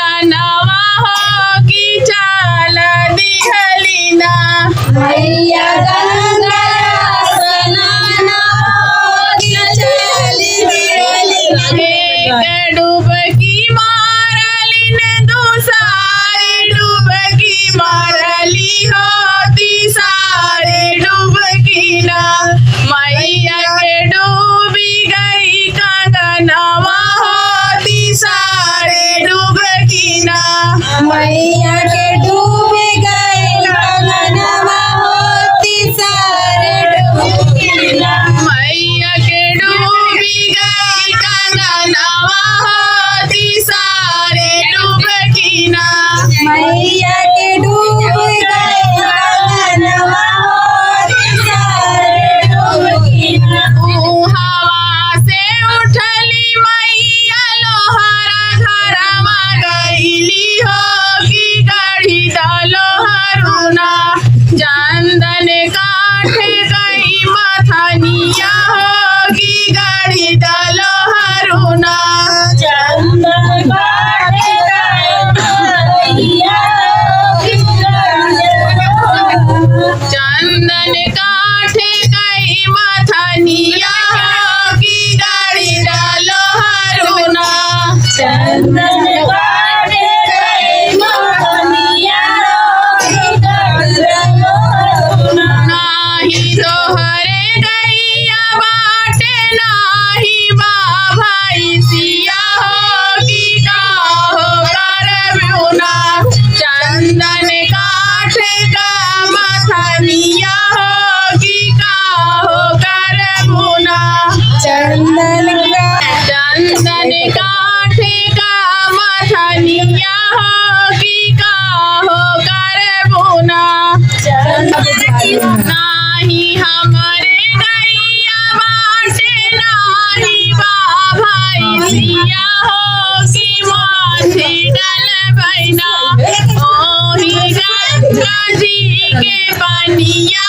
कंगनवा हो कि चाल दिहलीना मैया गंगा स्नाना हो कि चल दिहलीना एक डुबकी मारलिन दूसरी डुबकी मारली हो तीसरे डुबकी ना मैया के डूबी गई कंगनवा हो तीसरे डुबकी ना मैया के डूब गए कंगनवा होती सारे डूबकीना मैया के डूबी गई कंगनवा हो तीसरे डुबकी ना मैया के डूब गए कंगनवा होती सारे डूबकीना हवा से उठली मैया लोहरा घरमा गईली हो कि गढ़ी लोहरुना चंदन काठ गई मथनिया हो कि गढ़ी लोहरुना चंदन काटे गए मैया चंदन काठ गई मथनिया हो कि गढ़ी लोहरुना चंदन काटे गए मोहनिया नाही तोहरे गैया बाटे नाही भाई सिया हो कि काहो करबुना चंदन काठ का मथनिया हो कि काहो करबुना चंदन चंदन काठ का मथनिया हो कि काहो करबुना नाही हमरे गैया बाटे नाही भाई सिया हो कि माथे डल बैना ओही गंगा जी के बनिया